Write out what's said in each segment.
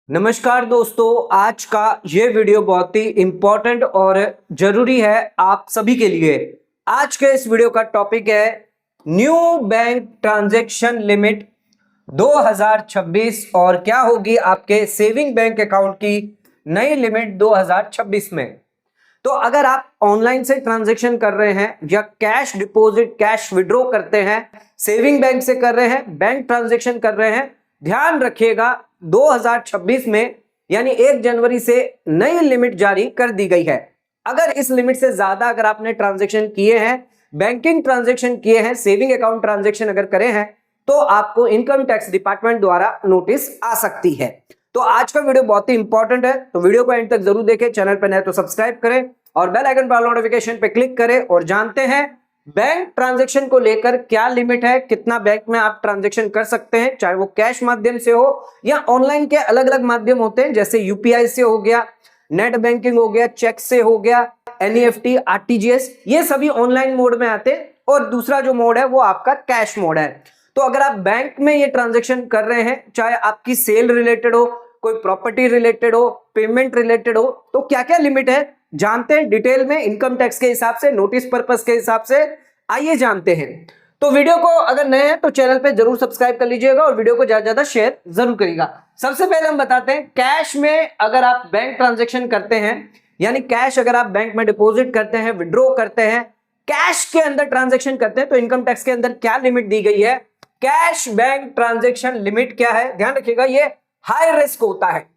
नमस्कार दोस्तों, आज का ये वीडियो बहुत ही इंपॉर्टेंट और जरूरी है आप सभी के लिए। आज के इस वीडियो का टॉपिक है न्यू बैंक ट्रांजैक्शन लिमिट 2026 और क्या होगी आपके सेविंग बैंक अकाउंट की नई लिमिट 2026 में। तो अगर आप ऑनलाइन से ट्रांजैक्शन कर रहे हैं या कैश डिपॉजिट कैश विड्रॉ करते हैं, सेविंग बैंक से कर रहे हैं, बैंक ट्रांजैक्शन कर रहे हैं, ध्यान रखिएगा 2026 में यानी 1 जनवरी से नई लिमिट जारी कर दी गई है। अगर इस लिमिट से ज्यादा अगर आपने ट्रांजैक्शन किए हैं, बैंकिंग ट्रांजैक्शन किए हैं, सेविंग अकाउंट ट्रांजैक्शन अगर करे हैं तो आपको इनकम टैक्स डिपार्टमेंट द्वारा नोटिस आ सकती है। तो आज का वीडियो बहुत ही इंपॉर्टेंट है, तो वीडियो को एंड तक जरूर देखें। चैनल पर नए तो सब्सक्राइब करें और बेल आइकन पर नोटिफिकेशन पे क्लिक करें और जानते हैं बैंक ट्रांजैक्शन को लेकर क्या लिमिट है, कितना बैंक में आप ट्रांजैक्शन कर सकते हैं, चाहे वो कैश माध्यम से हो या ऑनलाइन के अलग अलग माध्यम होते हैं, जैसे यूपीआई से हो गया, नेट बैंकिंग हो गया, चेक से हो गया, एनईएफटी, आरटीजीएस, ये सभी ऑनलाइन मोड में आते हैं। और दूसरा जो मोड है वो आपका कैश मोड है। तो अगर आप बैंक में ये ट्रांजेक्शन कर रहे हैं, चाहे आपकी सेल रिलेटेड हो, कोई प्रॉपर्टी रिलेटेड हो, पेमेंट रिलेटेड हो, तो क्या क्या लिमिट है जानते हैं डिटेल में, इनकम टैक्स के हिसाब से, नोटिस पर्पस के हिसाब से। आइए जानते हैं। तो वीडियो को अगर नए हैं तो चैनल पे जरूर सब्सक्राइब कर लीजिएगा और वीडियो को ज्यादा ज्यादा शेयर जरूर करिएगा। सबसे पहले हम बताते हैं कैश में अगर आप बैंक ट्रांजैक्शन करते हैं, यानी कैश अगर आप बैंक में डिपॉजिट करते हैं, विड्रॉ करते हैं, कैश के अंदर ट्रांजैक्शन करते हैं, तो इनकम टैक्स के अंदर क्या लिमिट दी गई है, कैश बैंक ट्रांजैक्शन लिमिट क्या है, ध्यान रखिएगा। ये हाई रिस्क होता है।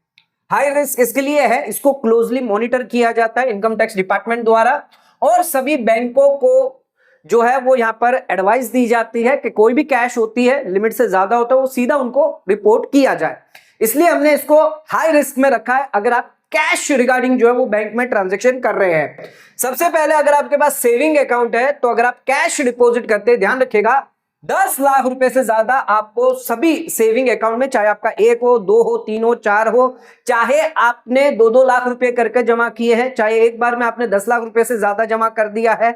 हाई रिस्क इसके लिए है, इसको क्लोजली मॉनिटर किया जाता है इनकम टैक्स डिपार्टमेंट द्वारा और सभी बैंकों को जो है वो यहां पर एडवाइस दी जाती है कि कोई भी कैश होती है लिमिट से ज्यादा होता है वो सीधा उनको रिपोर्ट किया जाए। इसलिए हमने इसको हाई रिस्क में रखा है अगर आप कैश रिगार्डिंग जो है वो बैंक में ट्रांजैक्शन कर रहे हैं। सबसे पहले अगर आपके पास सेविंग अकाउंट है तो अगर आप कैश डिपॉजिट करते हैं, ध्यान रखिएगा 10 लाख रुपए से ज्यादा आपको सभी सेविंग अकाउंट में, चाहे आपका 1 हो, 2 हो, 3 हो, 4 हो, चाहे आपने 2-2 लाख रुपए करके जमा किए हैं, चाहे एक बार में आपने 10 लाख रुपए से ज्यादा जमा कर दिया है,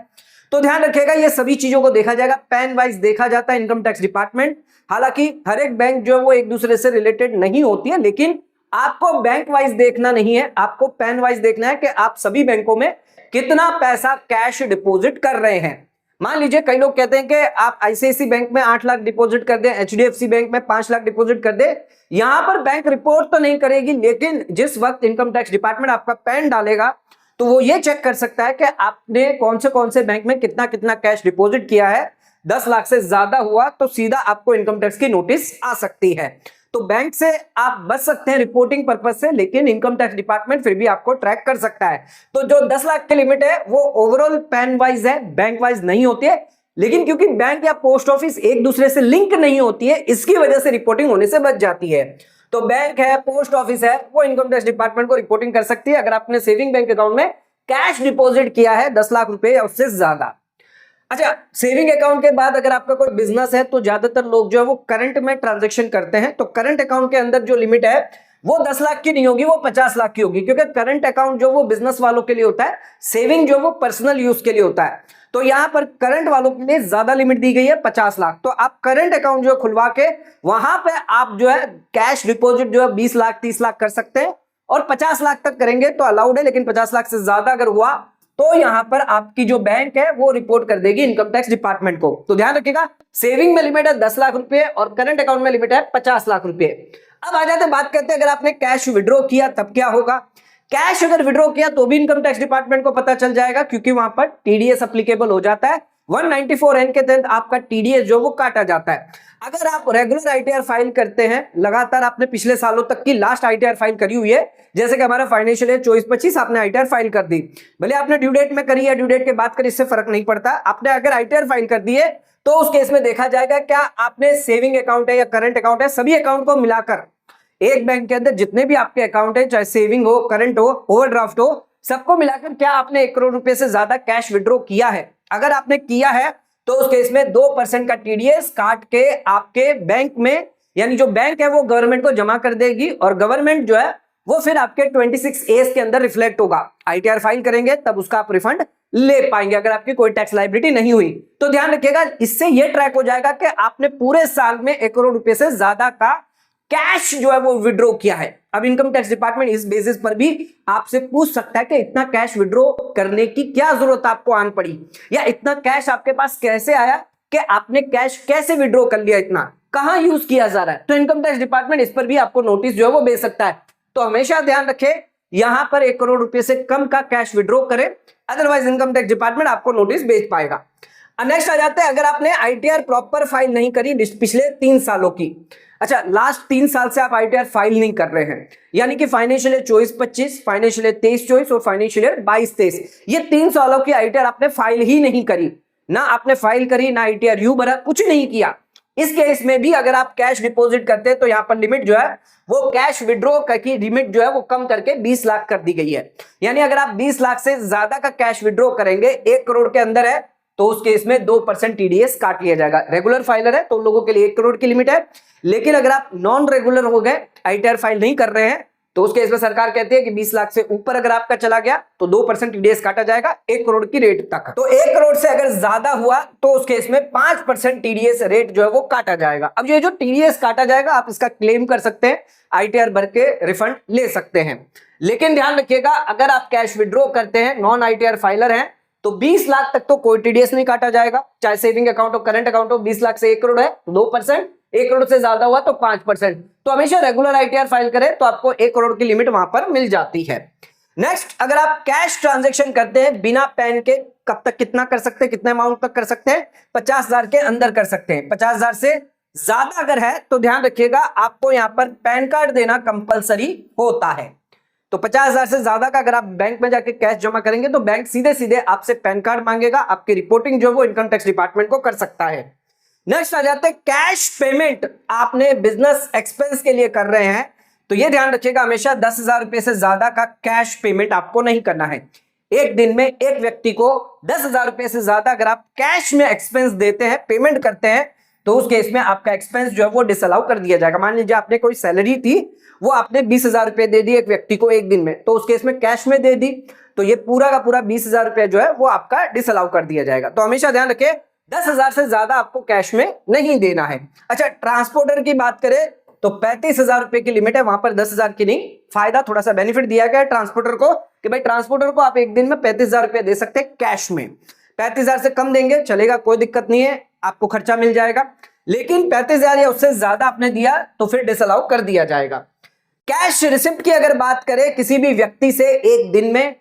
तो ध्यान रखिएगा ये सभी चीजों को देखा जाएगा, पैन वाइज देखा जाता है इनकम टैक्स डिपार्टमेंट। हालांकि हर एक बैंक जो है वो एक दूसरे से रिलेटेड नहीं होती है, लेकिन आपको बैंक वाइज देखना नहीं है, आपको पैन वाइज देखना है कि आप सभी बैंकों में कितना पैसा कैश डिपॉजिट कर रहे हैं। मान लीजिए कई लोग कहते हैं कि आप आईसीआईसी बैंक में 8 लाख डिपॉजिट कर दें, एचडीएफसी बैंक में 5 लाख डिपॉजिट कर दे। यहां पर बैंक रिपोर्ट तो नहीं करेगी, लेकिन जिस वक्त इनकम टैक्स डिपार्टमेंट आपका पैन डालेगा तो वो ये चेक कर सकता है कि आपने कौन से बैंक में कितना कितना कैश डिपॉजिट किया है। 10 लाख से ज्यादा हुआ तो सीधा आपको इनकम टैक्स की नोटिस आ सकती है। तो बैंक से आप बच सकते हैं रिपोर्टिंग पर्पज से, लेकिन इनकम टैक्स डिपार्टमेंट फिर भी आपको ट्रैक कर सकता है। तो जो 10 लाख की लिमिट है वो ओवरऑल पैन वाइज है, बैंक वाइज नहीं होती है, लेकिन क्योंकि बैंक या पोस्ट ऑफिस एक दूसरे से लिंक नहीं होती है, इसकी वजह से रिपोर्टिंग होने से बच जाती है। तो बैंक है, पोस्ट ऑफिस है, वो इनकम टैक्स डिपार्टमेंट को रिपोर्टिंग कर सकती है अगर आपने सेविंग बैंक अकाउंट में कैश डिपॉजिट किया है 10 लाख रुपए या उससे ज्यादा। अच्छा, सेविंग अकाउंट के बाद अगर आपका कोई बिजनेस है तो ज्यादातर लोग जो है वो करंट में ट्रांजैक्शन करते हैं। तो करंट अकाउंट के अंदर जो लिमिट है वो 10 लाख की नहीं होगी, वो 50 लाख की होगी, क्योंकि करंट अकाउंट जो वो बिजनेस वालों के लिए होता है, सेविंग जो वो पर्सनल यूज के लिए होता है। तो यहां पर करंट वालों के लिए ज्यादा लिमिट दी गई है 50 लाख। तो आप करंट अकाउंट जो खुलवा के वहां पे आप जो है कैश डिपॉजिट जो है 20 लाख 30 लाख कर सकते हैं और 50 लाख तक करेंगे तो अलाउड है, लेकिन 50 लाख से ज्यादा अगर हुआ तो यहां पर आपकी जो बैंक है वो रिपोर्ट कर देगी इनकम टैक्स डिपार्टमेंट को। तो ध्यान रखिएगा, सेविंग में लिमिट है 10 लाख रुपए और करंट अकाउंट में लिमिट है 50 लाख रुपए। अब आ जाते हैं, बात करते हैं अगर आपने कैश विड्रॉ किया तब क्या होगा। कैश अगर विड्रॉ किया तो भी इनकम टैक्स डिपार्टमेंट को पता चल जाएगा, क्योंकि वहां पर टीडीएस एप्लीकेबल हो जाता है। 194N के तहत आपका टीडीएस जो वो काटा जाता है। अगर आप रेगुलर आईटीआर फाइल करते हैं, लगातार आपने पिछले सालों तक की लास्ट आईटीआर फाइल करी हुई है, जैसे कि हमारा फाइनेंशियल ईयर 24-25 आपने आईटीआर फाइल कर दी, भले आपने ड्यू डेट में करी है, ड्यू डेट के बाद करी, इससे फर्क नहीं पड़ता। आपने अगर आईटीआर फाइल कर दी है तो उस केस में देखा जाएगा क्या आपने सेविंग अकाउंट है या करंट अकाउंट है, सभी अकाउंट को मिलाकर एक बैंक के अंदर जितने भी आपके अकाउंट है, चाहे सेविंग हो, करंट हो, ओवरड्राफ्ट हो, सबको मिलाकर क्या आपने 1 करोड़ रुपए से ज्यादा कैश विड्रॉ किया है। अगर आपने किया है तो उस केस में 2% का टीडीएस काट के आपके बैंक में, यानी जो बैंक है वो गवर्नमेंट को जमा कर देगी और गवर्नमेंट जो है वो फिर आपके 26A के अंदर रिफ्लेक्ट होगा। आईटीआर फाइल करेंगे तब उसका आप रिफंड ले पाएंगे अगर आपकी कोई टैक्स लायबिलिटी नहीं हुई। तो ध्यान रखिएगा, इससे ये ट्रैक हो जाएगा कि आपने पूरे साल में 1 करोड़ रुपए से ज्यादा का कैश जो है वो विड्रॉ किया है। अब इनकम टैक्स डिपार्टमेंट इस बेसिस पर भी आपसे पूछ सकता है कि इतना कैश विड्रॉ करने की क्या जरूरत आपको आन पड़ी, या इतना कैश आपके पास कैसे आया, कि आपने कैश कैसे विड्रॉ कर लिया, इतना कहां यूज किया जा रहा है। तो इनकम टैक्स डिपार्टमेंट इस पर भी आपको नोटिस जो है वो भेज सकता है। तो हमेशा ध्यान रखें, यहां पर 1 करोड़ रुपए से कम का कैश विड्रॉ करें, अदरवाइज इनकम टैक्स डिपार्टमेंट आपको नोटिस भेज पाएगा। नेक्स्ट आ जाते हैं, अगर आपने आईटीआर प्रॉपर फाइल नहीं करी पिछले 3 सालों की, अच्छा लास्ट 3 साल से आप आईटीआर फाइल नहीं कर रहे हैं, यानी कि फाइनेंशियल ईयर 24-25, फाइनेंशियल ईयर 23-24 और फाइनेंशियल ईयर 22-23, ये 3 सालों की आईटीआर आपने फाइल ही नहीं करी, ना आपने फाइल करी, ना आईटीआर यू भरा, कुछ नहीं किया। इस केस में भी अगर आप कैश डिपॉजिट करते हैं तो यहां पर लिमिट जो है वो कैश विड्रॉ की लिमिट जो है वो कम करके 20 लाख कर दी गई है। यानी अगर आप 20 लाख से ज्यादा का कैश विड्रॉ करेंगे, 1 करोड़ के अंदर है, तो उस केस में 2% टीडीएस काट लिया जाएगा। रेगुलर फाइलर है तो उन लोगों के लिए 1 करोड़ की लिमिट है, लेकिन अगर आप नॉन रेगुलर हो गए, आईटीआर फाइल नहीं कर रहे हैं, तो उस केस में सरकार कहती है कि 20 लाख से ऊपर अगर आपका चला गया तो 2% टीडीएस काटा जाएगा 1 करोड़ की रेट तक। तो 1 करोड़ से अगर ज्यादा हुआ तो उस केस में 5% टीडीएस रेट जो है वो काटा जाएगा। अब ये जो टीडीएस काटा जाएगा आप इसका क्लेम कर सकते हैं, आईटीआर भर के रिफंड ले सकते हैं। लेकिन ध्यान रखिएगा, अगर आप कैश विड्रॉ करते हैं, नॉन आईटीआर फाइलर हैं, तो 20 लाख तक तो कोई टीडीएस नहीं काटा जाएगा, चाहे सेविंग अकाउंट हो, करंट अकाउंट हो। 20 लाख से 1 करोड़ है 2%, 1 करोड़ से ज्यादा हुआ तो 5%। तो हमेशा रेगुलर आईटीआर फाइल करें तो आपको 1 करोड़ की लिमिट वहां पर मिल जाती है। नेक्स्ट, अगर आप कैश ट्रांजैक्शन करते हैं बिना पैन के, कब तक कितना कर सकते हैं, कितने अमाउंट तक कर सकते हैं, 50,000 के अंदर कर सकते हैं। 50,000 से ज्यादा अगर है तो ध्यान रखिएगा आपको यहां पर पैन कार्ड देना कंपलसरी होता है। तो 50,000 से ज्यादा का अगर आप बैंक में जाके कैश जमा करेंगे तो बैंक सीधे सीधे आपसे पैन कार्ड मांगेगा, आपकी रिपोर्टिंग जो वो इनकम टैक्स डिपार्टमेंट को कर सकता है। नेक्स्ट आ जाते हैं, कैश पेमेंट आपने बिजनेस एक्सपेंस के लिए कर रहे हैं, तो ये ध्यान रखिएगा हमेशा 10,000 रुपए से ज्यादा का कैश पेमेंट आपको नहीं करना है। एक दिन में एक व्यक्ति को 10,000 रुपए से ज्यादा अगर आप कैश में एक्सपेंस देते हैं, पेमेंट करते हैं, तो उस केस में आपका एक्सपेंस जो है वो डिसअलाउ कर दिया जाएगा। मान लीजिए आपने कोई सैलरी थी, वो आपने 20,000 रुपए दे दी एक व्यक्ति को एक दिन में, तो उस केस में कैश में दे दी तो ये पूरा का पूरा 20,000 रुपए जो है वो आपका डिसअलाउ कर दिया जाएगा। तो हमेशा ध्यान रखें 10,000 से ज्यादा आपको कैश में नहीं देना है। अच्छा, ट्रांसपोर्टर की बात करें तो 35,000 रुपए की लिमिट है, वहां पर 10,000 की नहीं। फायदा थोड़ा सा बेनिफिट दिया गया है ट्रांसपोर्टर को कि भाई ट्रांसपोर्टर को आप एक दिन में 35,000 रुपए दे सकते हैं कैश में। 35,000 से कम देंगे चलेगा, कोई दिक्कत नहीं है, आपको खर्चा मिल जाएगा। लेकिन 35,000 या उससे ज्यादा आपने दिया तो फिर डिसअलाउ कर दिया जाएगा। कैश रिसिप्ट की अगर बात करें किसी भी व्यक्ति से एक दिन में,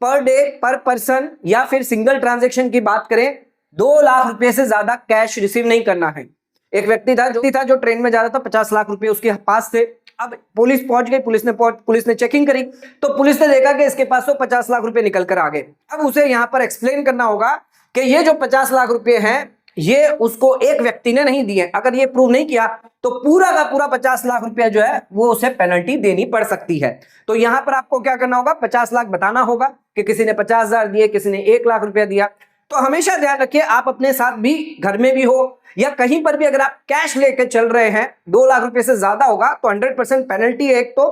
पर डे, पर पर्सन या फिर सिंगल ट्रांजैक्शन की बात करें, 2 लाख रुपए से ज्यादा कैश रिसीव नहीं करना है। एक व्यक्ति था जो ट्रेन में जा रहा था, 50 लाख रुपए उसके पास थे। अब पुलिस पहुंच गई, पुलिस ने चेकिंग करी तो पुलिस ने देखा कि इसके पास तो 50 लाख रुपए निकल कर आ गए। अब उसे यहां पर एक्सप्लेन करना होगा कि ये जो 50 लाख रुपए हैं ये उसको एक व्यक्ति ने नहीं दिए। अगर ये प्रूव नहीं किया तो पूरा का पूरा 50 लाख रुपया जो है वो उसे पेनल्टी देनी पड़ सकती है। तो यहां पर आपको क्या करना होगा, 50 लाख बताना होगा कि किसी ने 50,000 दिए, किसी ने 1 लाख रुपया दिया। तो हमेशा ध्यान रखिए, आप अपने साथ भी, घर में भी हो या कहीं पर भी अगर आप कैश लेके चल रहे हैं, 2 लाख रुपए से ज्यादा होगा तो 100% पेनल्टी है एक तो,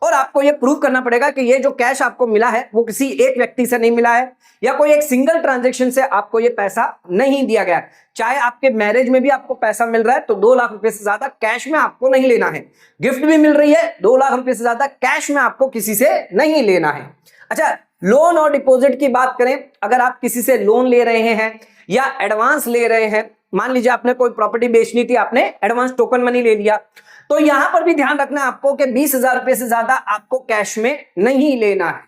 और आपको ये प्रूव करना पड़ेगा कि ये जो कैश आपको मिला है वो किसी एक व्यक्ति से नहीं मिला है या कोई एक सिंगल ट्रांजैक्शन से आपको ये पैसा नहीं दिया गया। चाहे आपके मैरिज में भी आपको पैसा मिल रहा है तो 2 लाख रुपए से ज्यादा कैश में आपको नहीं लेना है। गिफ्ट भी मिल रही है, 2 लाख रुपए से ज्यादा कैश में आपको किसी से नहीं लेना है। अच्छा, लोन और डिपॉजिट की बात करें, अगर आप किसी से लोन ले रहे हैं या एडवांस ले रहे हैं, मान लीजिए आपने कोई प्रॉपर्टी बेचनी थी, आपने एडवांस टोकन मनी ले लिया, तो यहां पर भी ध्यान रखना आपको कि 20,000 रुपए से ज्यादा आपको कैश में नहीं लेना है।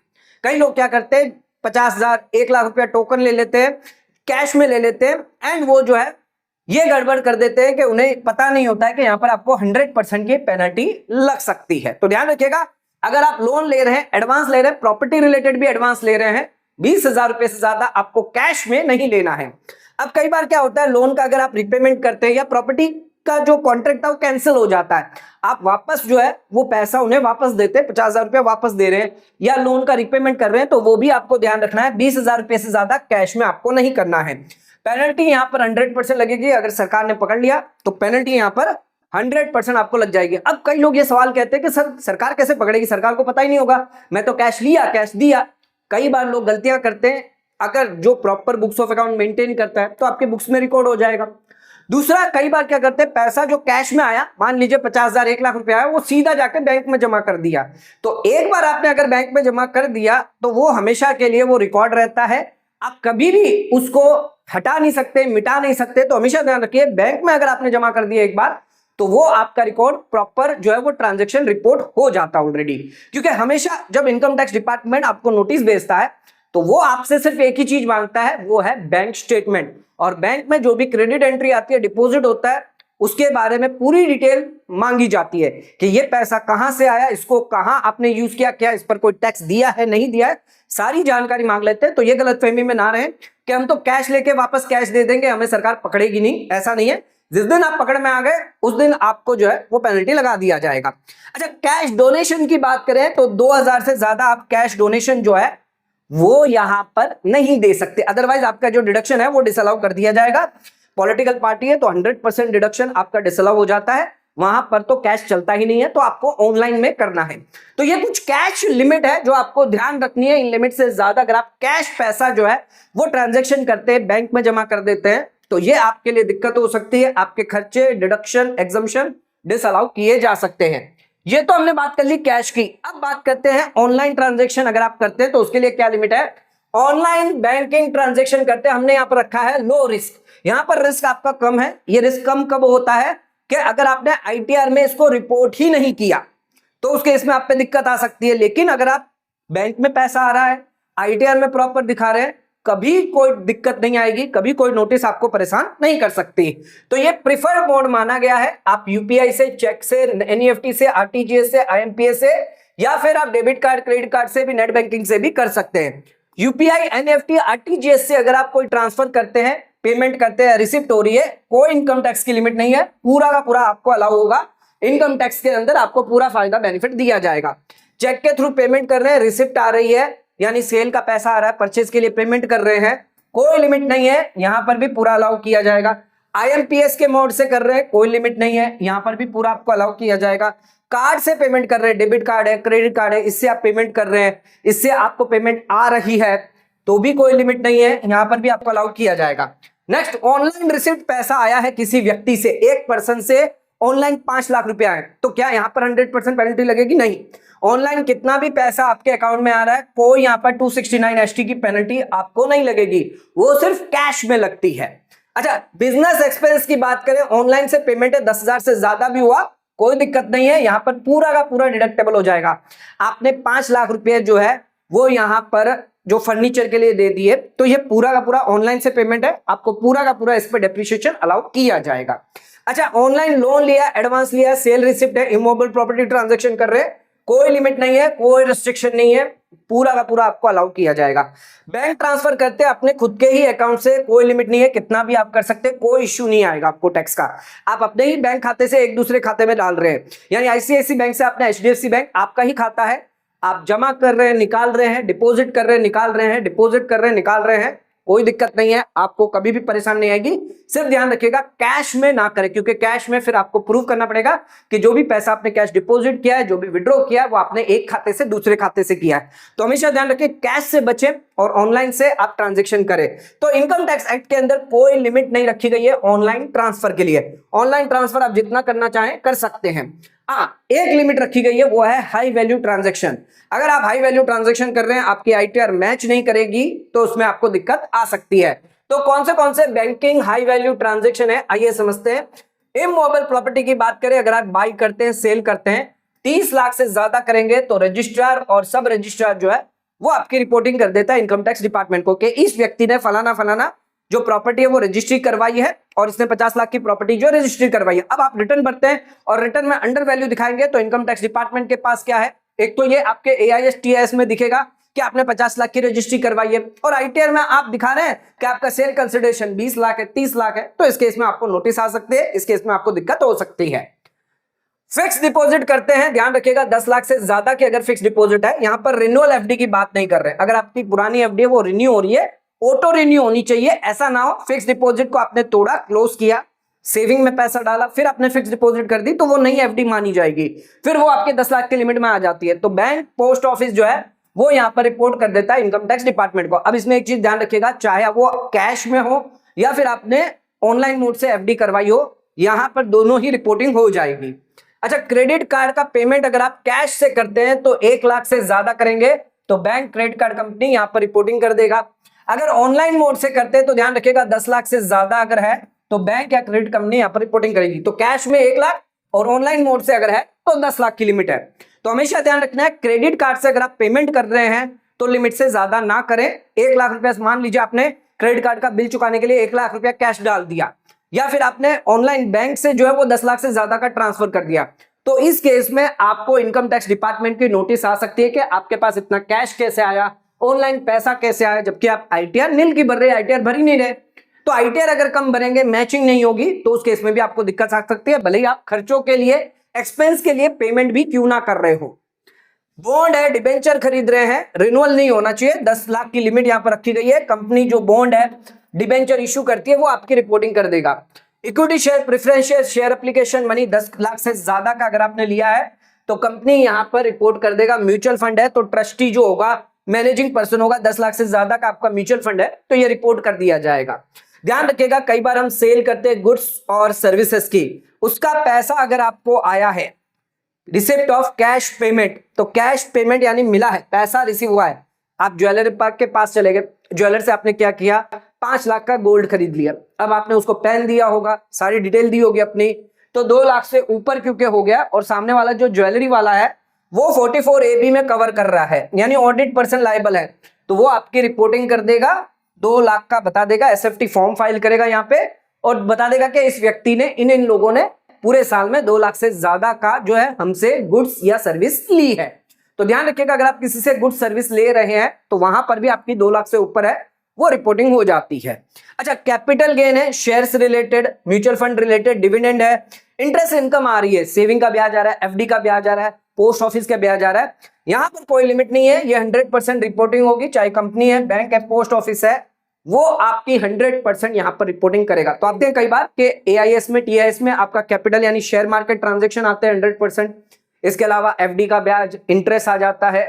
कई लोग क्या करते हैं, 50,000, 1 लाख रुपया टोकन ले लेते हैं, कैश में ले लेते हैं, एंड वो जो है ये गड़बड़ कर देते हैं कि उन्हें पता नहीं होता है कि यहां पर आपको 100% की पेनल्टी लग सकती है। तो ध्यान रखिएगा, अगर आप लोन ले रहे हैं, एडवांस ले रहे हैं, प्रॉपर्टी रिलेटेड भी एडवांस ले रहे हैं, 20,000 रुपए से ज्यादा आपको कैश में नहीं लेना है। अब कई बार क्या होता है, लोन का अगर आप रिपेमेंट करते हैं या प्रॉपर्टी का जो कॉन्ट्रैक्ट है वो कैंसिल हो जाता है, आप वापस जो है वो पैसा उन्हें वापस देते हैं, 50,000 रुपया वापस दे रहे हैं या लोन का रिपेमेंट कर रहे हैं, तो वो भी आपको ध्यान रखना है, 20,000 रुपए से ज्यादा कैश में आपको नहीं करना है। पेनल्टी यहाँ पर 100% लगेगी। अगर सरकार ने पकड़ लिया तो पेनल्टी यहाँ पर 100% आपको लग जाएगी। अब कई लोग ये सवाल कहते हैं कि सर सरकार कैसे पकड़ेगी, सरकार को पता ही नहीं होगा, मैं तो कैश लिया, कैश दिया। कई बार लोग गलतियां करते हैं, अगर जो proper books of account maintain करता है तो आपके बुक्स में रिकॉर्ड हो जाएगा। दूसरा, कई बार क्या करते हैं, पैसा जो कैश में आया, मान लीजिए 50,000 1 लाख रुपया आया, वो सीधा जाकर बैंक में जमा कर दिया। तो एक बार आपने अगर बैंक में जमा कर दिया तो वो हमेशा के लिए वो रिकॉर्ड रहता है, आप कभी भी उसको हटा नहीं सकते, मिटा नहीं सकते। तो हमेशा ध्यान रखिए, बैंक में अगर आपने जमा कर दिया एक बार तो वो आपका रिकॉर्ड प्रॉपर जो है वो ट्रांजैक्शन रिपोर्ट हो जाता है ऑलरेडी। क्योंकि हमेशा जब इनकम टैक्स डिपार्टमेंट आपको नोटिस भेजता है तो वो आपसे सिर्फ एक ही चीज मांगता है, वो है बैंक स्टेटमेंट। और बैंक में जो भी क्रेडिट एंट्री आती है, डिपॉजिट होता है, उसके बारे में पूरी डिटेल मांगी जाती है कि ये पैसा कहां से आया, इसको कहां आपने यूज किया, क्या इस पर कोई टैक्स दिया है, नहीं दिया है, सारी जानकारी मांग लेते हैं। तो ये गलतफहमी में ना रहे कि हम तो कैश लेके वापस कैश दे देंगे, हमें सरकार पकड़ेगी नहीं, ऐसा नहीं है। जिस दिन आप पकड़ में आ गए उस दिन आपको जो है वो पेनल्टी लगा दिया जाएगा। अच्छा, कैश डोनेशन की बात करें तो 2,000 से ज्यादा आप कैश डोनेशन जो है वो यहां पर नहीं दे सकते, अदरवाइज आपका जो डिडक्शन है वो डिसअलाउ कर दिया जाएगा। पॉलिटिकल पार्टी है तो 100% डिडक्शन आपका डिसअलाउ हो जाता है, वहां पर तो कैश चलता ही नहीं है, तो आपको ऑनलाइन में करना है। तो ये कुछ कैश लिमिट है जो आपको ध्यान रखनी है। इन लिमिट से ज्यादा अगर आप कैश पैसा जो है वो ट्रांजैक्शन करते हैं, बैंक में जमा कर देते हैं, तो ये आपके लिए दिक्कत हो सकती है। आपके खर्चे, डिडक्शन, एग्जम्पशन डिसअलाउ किए जा सकते हैं। ये तो हमने बात कर ली कैश की। अब बात करते हैं ऑनलाइन ट्रांजैक्शन अगर आप करते हैं तो उसके लिए क्या लिमिट है। ऑनलाइन बैंकिंग ट्रांजैक्शन करते हैं, हमने यहां पर रखा है लो रिस्क। यहां पर रिस्क आपका कम है। ये रिस्क कम कब होता है कि अगर आपने आईटीआर में इसको रिपोर्ट ही नहीं किया तो उस केस में आप पे दिक्कत आ सकती है। लेकिन अगर आप बैंक में पैसा आ रहा है, आईटीआर में प्रॉपर दिखा रहे हैं, कभी कोई दिक्कत नहीं आएगी, कभी कोई नोटिस आपको परेशान नहीं कर सकती। तो ये प्रिफर्ड मोड माना गया है। आप यूपीआई से, चेक से, एनईएफटी से, आरटीजीएस से, आईएमपीएस से, या फिर आप डेबिट कार्ड, क्रेडिट कार्ड से भी, नेट बैंकिंग से भी कर सकते हैं। यूपीआई, एनईएफटी, आरटीजीएस से अगर आप कोई ट्रांसफर करते हैं, पेमेंट करते हैं, रिसिप्ट हो रही है, कोई इनकम टैक्स की लिमिट नहीं है, पूरा का पूरा आपको अलाउ होगा। इनकम टैक्स के अंदर आपको पूरा फायदा, बेनिफिट दिया जाएगा। चेक के थ्रू पेमेंट कर रहे हैं, रिसिप्ट आ रही है, यानी सेल का पैसा आ रहा है, परचेज के लिए पेमेंट कर रहे हैं, कोई लिमिट नहीं है, यहां पर भी पूरा अलाउ किया जाएगा। आईएमपीएस के मोड से कर रहे हैं, कोई लिमिट नहीं है, यहां पर भी पूरा आपको अलाउ किया जाएगा। कार्ड से पेमेंट कर रहे हैं, डेबिट कार्ड है, क्रेडिट कार्ड है, इससे आप पेमेंट कर रहे हैं, इससे आपको पेमेंट आ रही है, तो भी कोई लिमिट नहीं है, यहां पर भी आपको अलाउ किया जाएगा। नेक्स्ट, ऑनलाइन रिसिप्ट पैसा आया है किसी व्यक्ति से, एक पर्सन से ऑनलाइन 5 लाख रुपया है, तो क्या यहां पर 100% पेनल्टी लगेगी? नहीं। ऑनलाइन कितना भी पैसा आपके अकाउंट में आ रहा है, कोई यहां पर 269 एसटी की पेनल्टी आपको नहीं लगेगी, वो सिर्फ कैश में लगती है। अच्छा, बिजनेस एक्सपेंस की बात करें, ऑनलाइन से पेमेंट है, 10,000 से ज्यादा भी हुआ कोई दिक्कत नहीं है, यहां पर पूरा का पूरा डिडक्टेबल हो जाएगा। आपने 5 लाख रुपए जो है वो यहां पर जो फर्नीचर के लिए दे दिए, तो ये पूरा का पूरा ऑनलाइन से पेमेंट है, आपको पूरा का पूरा इस पर डेप्रिसिएशन अलाउ किया जाएगा। अच्छा, ऑनलाइन लोन लिया, एडवांस लिया, सेल रिसिप्ट है, इमूवेबल प्रॉपर्टी ट्रांजैक्शन कर रहे हैं, कोई लिमिट नहीं है, कोई रिस्ट्रिक्शन नहीं है, पूरा का पूरा आपको अलाउ किया जाएगा। बैंक ट्रांसफर करते हैं अपने खुद के ही अकाउंट से, कोई लिमिट नहीं है, कितना भी आप कर सकते हैं, कोई इश्यू नहीं आएगा आपको टैक्स का। आप अपने ही बैंक खाते से एक दूसरे खाते में डाल रहे हैं, यानी आईसीआईसी बैंक से अपने एचडीएफसी बैंक आपका ही खाता है, आप जमा कर रहे हैं, निकाल रहे हैं, डिपॉजिट कर रहे हैं, निकाल रहे हैं, डिपॉजिट कर रहे हैं, निकाल रहे हैं, कोई दिक्कत नहीं है, आपको कभी भी परेशानी नहीं आएगी। सिर्फ ध्यान रखिएगा कैश में ना करें, क्योंकि कैश में फिर आपको प्रूव करना पड़ेगा कि जो भी पैसा आपने कैश डिपॉजिट किया है, जो भी विड्रॉ किया है, वो आपने एक खाते से दूसरे खाते से किया है। तो हमेशा ध्यान रखिए कैश से बचें और ऑनलाइन से आप ट्रांजेक्शन करें। तो इनकम टैक्स एक्ट के अंदर कोई लिमिट नहीं रखी गई है ऑनलाइन ट्रांसफर के लिए। ऑनलाइन ट्रांसफर आप जितना करना चाहें कर सकते हैं। एक लिमिट रखी गई है, वो है हाई वैल्यू ट्रांजैक्शन। अगर आप हाई वैल्यू ट्रांजैक्शन कर रहे हैं, आपकी आईटीआर मैच नहीं करेगी तो उसमें आपको दिक्कत आ सकती है। तो कौन से बैंकिंग हाई वैल्यू ट्रांजैक्शन है, आइए समझते हैं। इमूवेबल प्रॉपर्टी की बात करें, अगर आप बाई करते हैं, सेल करते हैं, 30 लाख से ज्यादा करेंगे तो रजिस्ट्रार और सब रजिस्ट्रार जो है वो आपकी रिपोर्टिंग कर देता है इनकम टैक्स डिपार्टमेंट को कि इस व्यक्ति ने फलाना जो प्रॉपर्टी है वो रजिस्ट्री करवाई है और इसने 50 लाख की प्रॉपर्टी जो रजिस्ट्री करवाई है। अब आप रिटर्न भरते हैं और रिटर्न में अंडर वैल्यू दिखाएंगे तो इनकम टैक्स डिपार्टमेंट के पास क्या है, एक तो ये आपके एआईएस टीआईएस में दिखेगा कि आपने 50 लाख की रजिस्ट्री करवाई है, और आईटीआर में आप दिखा रहे हैं कि आपका सेल कंसिडरेशन 20 लाख है, 30 लाख है, तो इस केस में आपको नोटिस आ सकते हैं, इस केस में आपको दिक्कत हो सकती है। फिक्स डिपॉजिट करते हैं, ध्यान रखिएगा 10 लाख से ज्यादा की अगर फिक्स डिपॉजिट है, यहां पर रिन्यूअल एफडी की बात नहीं कर रहे हैं। अगर आपकी पुरानी एफडी है वो रिन्यू हो रही है, ऑटो रिन्यू होनी चाहिए, ऐसा ना हो फिक्स डिपॉजिट को आपने तोड़ा, क्लोज किया, सेविंग में पैसा डाला, फिर आपने फिक्स डिपॉजिट कर दी तो वो नई एफडी मानी जाएगी, फिर वो आपके 10 लाख के लिमिट में आ जाती है। तो बैंक, पोस्ट ऑफिस जो है वो यहां पर रिपोर्ट कर देता है इनकम टैक्स डिपार्टमेंट को। अब इसमें एक चीज ध्यान रखिएगा, चाहे वो कैश में हो या फिर आपने ऑनलाइन मोड से एफडी करवाई हो, यहां पर दोनों ही रिपोर्टिंग हो जाएगी। अच्छा, क्रेडिट कार्ड का पेमेंट अगर आप कैश से करते हैं तो 1 लाख से ज्यादा करेंगे तो बैंक क्रेडिट कार्ड कंपनी यहां पर रिपोर्टिंग कर देगा। अगर ऑनलाइन मोड से करते हैं तो ध्यान रखिएगा 10 लाख से ज्यादा अगर है तो बैंक या क्रेडिट कंपनी यहां पर रिपोर्टिंग करेगी। तो कैश में 1 लाख और ऑनलाइन मोड से अगर है तो 10 लाख की लिमिट है। तो हमेशा ध्यान रखना है, क्रेडिट कार्ड से अगर आप पेमेंट कर रहे हैं तो लिमिट से ज्यादा ना करें। 1 लाख रुपया मान लीजिए आपने क्रेडिट कार्ड का बिल चुकाने के लिए 1 लाख रुपया कैश डाल दिया, या फिर आपने ऑनलाइन बैंक से जो है वो 10 लाख से ज्यादा का ट्रांसफर कर दिया, तो इस केस में आपको इनकम टैक्स डिपार्टमेंट की नोटिस आ सकती है कि आपके पास इतना कैश कैसे आया, ऑनलाइन पैसा कैसे आया, जबकि आप आईटीआर नील की भर रहे, आईटीआर भर ही नहीं रहे। तो आईटीआर अगर कम भरेंगे, मैचिंग नहीं होगी, तो उस केस में भी आपको दिक्कत आ सकती है, भले ही आप खर्चों के लिए, एक्सपेंस के लिए पेमेंट भी क्यों ना कर रहे हो। बॉन्ड है, डिबेंचर खरीद रहे हैं, रिन्यूअल नहीं होना चाहिए, 10 लाख की लिमिट यहां पर रखी गई है। कंपनी जो बॉन्ड है, डिबेंचर इश्यू करती है, वो आपकी रिपोर्टिंग कर देगा। Equity share, preferential share application money 10 lakh से ज्यादा का अगर आपने लिया है तो कंपनी यहां पर रिपोर्ट कर देगा। म्यूचुअल फंड है तो ट्रस्टी जो होगा, मैनेजिंग पर्सन होगा, 10 लाख से ज्यादा का आपका म्यूचुअल फंड है तो ये रिपोर्ट कर दिया जाएगा। ध्यान रखिएगा, कई बार हम सेल करते हैं गुड्स और सर्विसेज की, उसका पैसा अगर आपको आया है, रिसिप्ट ऑफ कैश पेमेंट, तो कैश पेमेंट यानी मिला है, पैसा रिसीव हुआ है। आप ज्वेलरी पार्क के पास चले गए, ज्वेलर से आपने क्या किया, 5 लाख का गोल्ड खरीद लिया, अब आपने उसको पेन दिया होगा, सारी डिटेल दी होगी अपनी, तो 2 लाख से ऊपर क्योंकि हो गया और सामने वाला जो ज्वेलरी वाला है वो 44AB में कवर कर रहा है, यानी ऑडिट पर्सन लायबल है, तो वो आपकी रिपोर्टिंग कर देगा, 2 लाख का बता देगा, एसएफटी फॉर्म फाइल करेगा यहाँ पे और बता देगा कि इस व्यक्ति ने, इन लोगों ने पूरे साल में 2 लाख से ज्यादा का जो है हमसे गुड्स या सर्विस ली है। तो ध्यान रखिएगा, अगर आप किसी से गुड्स सर्विस ले रहे हैं तो वहां पर भी आपकी 2 लाख से ऊपर है, वो रिपोर्टिंग हो जाती है। अच्छा, कैपिटल गेन है, shares related, mutual fund related, dividend है, इंटरेस्ट इनकम आ रही है, सेविंग का ब्याज आ रहा है, एफडी का ब्याज आ रहा है, पोस्ट ऑफिस का ब्याज आ रहा है, यहां पर कोई लिमिट नहीं है, ये 100% रिपोर्टिंग होगी, चाहे कंपनी है, बैंक है, पोस्ट ऑफिस है, वो आपकी 100% यहां पर रिपोर्टिंग करेगा। तो आते हैं कई बार कि एआईएस में, टीआईएस में आपका कैपिटल यानी शेयर मार्केट ट्रांजेक्शन आते हैं 100%, इसके अलावा एफडी का ब्याज, इंटरेस्ट आ जाता है,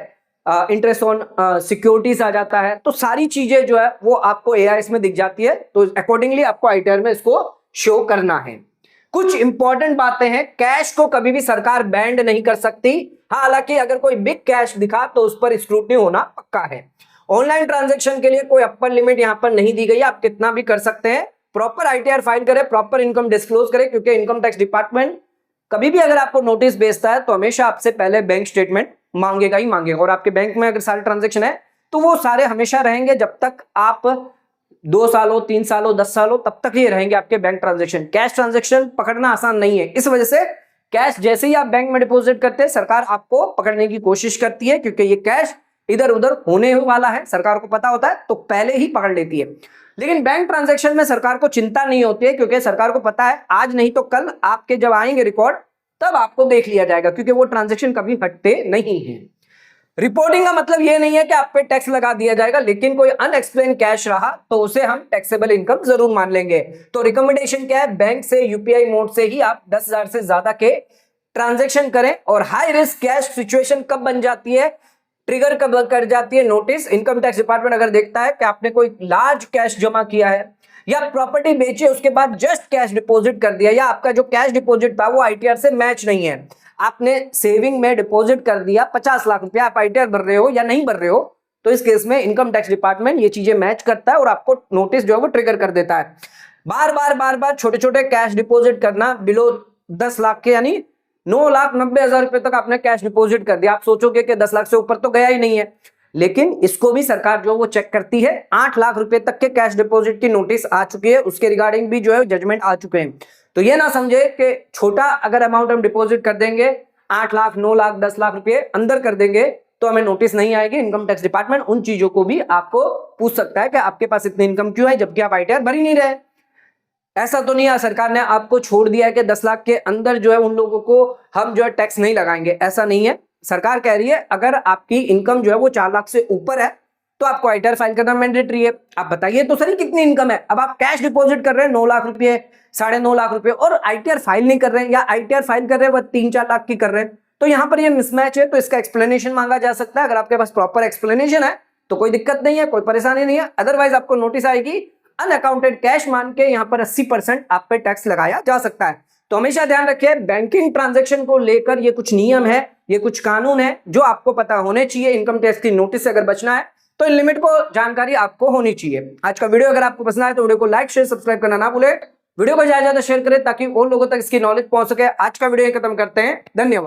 इंटरेस्ट ऑन सिक्योरिटीज आ जाता है, तो सारी चीजें जो है वो आपको एआईएस में दिख जाती है, तो अकॉर्डिंगली आपको आईटीआर में इसको शो करना है। कुछ इंपॉर्टेंट बातें हैं, कैश को कभी भी सरकार बैंड नहीं कर सकती, हालांकि अगर कोई बिग कैश दिखा तो उस पर स्क्रूटनी होना पक्का है। ऑनलाइन ट्रांजैक्शन के लिए कोई अपर लिमिट यहां पर नहीं दी गई है, आप कितना भी कर सकते हैं। प्रॉपर आईटीआर फाइल करें, प्रॉपर इनकम डिस्क्लोज करें, क्योंकि इनकम टैक्स डिपार्टमेंट कभी भी अगर आपको नोटिस भेजता है तो हमेशा आपसे पहले बैंक स्टेटमेंट मांगेगा ही मांगेगा, और आपके बैंक में अगर सारे ट्रांजैक्शन है तो वो सारे हमेशा रहेंगे, जब तक आप 2 सालों, 3 सालों, 10 सालों तब तक ये रहेंगे आपके बैंक ट्रांजैक्शन। कैश ट्रांजैक्शन पकड़ना आसान नहीं है, इस वजह से कैश जैसे ही आप बैंक में डिपॉजिट करते हैं सरकार आपको पकड़ने की कोशिश करती है, क्योंकि ये कैश इधर उधर होने वाला है, सरकार को पता होता है तो पहले ही पकड़ लेती है। लेकिन बैंक ट्रांजैक्शन में सरकार को चिंता नहीं होती है, क्योंकि सरकार को पता है आज नहीं तो कल आपके जब आएंगे रिकॉर्ड तब आपको देख लिया जाएगा, क्योंकि वो ट्रांजैक्शन कभी हटते नहीं है। रिपोर्टिंग का मतलब ये नहीं है कि आप पे टैक्स लगा दिया जाएगा, लेकिन कोई अनएक्सप्लेन कैश रहा तो उसे हम टैक्सेबल इनकम जरूर मान लेंगे। तो रिकमेंडेशन क्या है, बैंक से यूपीआई मोड से ही आप 10,000 से ज्यादा के ट्रांजैक्शन करें। और हाई रिस्क कैश सिचुएशन कब बन जाती है, ट्रिगर कब कर जाती है नोटिस, इनकम टैक्स डिपार्टमेंट अगर देखता है कि आपने कोई लार्ज कैश जमा किया है या प्रॉपर्टी बेची उसके बाद जस्ट कैश डिपॉजिट कर दिया, या आपका जो कैश डिपॉजिट था वो आईटीआर से मैच नहीं है, आपने सेविंग में डिपॉजिट कर दिया 50 लाख रुपया, आप आईटीआर भर रहे हो या नहीं भर रहे हो, तो इस केस में इनकम टैक्स डिपार्टमेंट ये चीजें मैच करता है और आपको नोटिस जो है वो ट्रिगर कर देता है। बार बार छोटे छोटे कैश डिपॉजिट करना बिलो 10 लाख के, यानी 9,90,000 रुपए तक आपने कैश डिपॉजिट कर दिया, आप सोचोगे कि 10 लाख से ऊपर तो गया ही नहीं है, लेकिन इसको भी सरकार जो वो चेक करती है। 8 लाख रुपए तक के कैश डिपॉजिट की नोटिस आ चुकी है, उसके रिगार्डिंग भी जो है जजमेंट आ चुके हैं। तो ये ना समझे कि छोटा अगर अमाउंट हम डिपॉजिट कर देंगे 8 लाख, 9 लाख, 10 लाख रुपए अंदर कर देंगे तो हमें नोटिस नहीं आएगी। इनकम टैक्स डिपार्टमेंट उन चीजों को भी आपको पूछ सकता है कि आपके पास इतनी इनकम क्यों है जबकि आप आईटीआर भर ही नहीं रहे। ऐसा तो नहीं है सरकार ने आपको छोड़ दिया है कि 10 लाख के अंदर जो है उन लोगों को हम जो है टैक्स नहीं लगाएंगे, ऐसा नहीं है। सरकार कह रही है अगर आपकी इनकम जो है वो 4 लाख से ऊपर है तो आपको आईटीआर फाइल करना मैंडेटरी है। आप बताइए तो सही कितनी इनकम है, अब आप कैश डिपॉजिट कर रहे हैं 9 लाख रुपए, 9.5 लाख रुपए और आईटीआर फाइल नहीं कर रहे हैं, या आईटीआर फाइल कर रहे हैं वह 3-4 लाख की कर रहे हैं, तो यहां पर ये मिसमैच है। तो इसका एक्सप्लेनेशन मांगा जा सकता है, अगर आपके पास प्रॉपर एक्सप्लेनेशन है तो कोई दिक्कत नहीं है, कोई परेशानी नहीं है, अदरवाइज आपको नोटिस आएगी अनअकाउंटेड कैश मान के यहाँ पर 80% आप पे टैक्स लगाया जा सकता है। तो हमेशा ध्यान रखिए, बैंकिंग ट्रांजैक्शन को लेकर ये कुछ नियम है, ये कुछ कानून है जो आपको पता होने चाहिए। इनकम टैक्स की नोटिस से अगर बचना है तो इन लिमिट को जानकारी आपको होनी चाहिए। आज का वीडियो अगर आपको पसंद आए तो वीडियो को लाइक शेयर सब्सक्राइब करना ना भूले। वीडियो को ज्यादा से ज्यादा शेयर करें ताकि और लोगों तक इसकी नॉलेज पहुंच सके। आज का वीडियो खत्म करते हैं, धन्यवाद।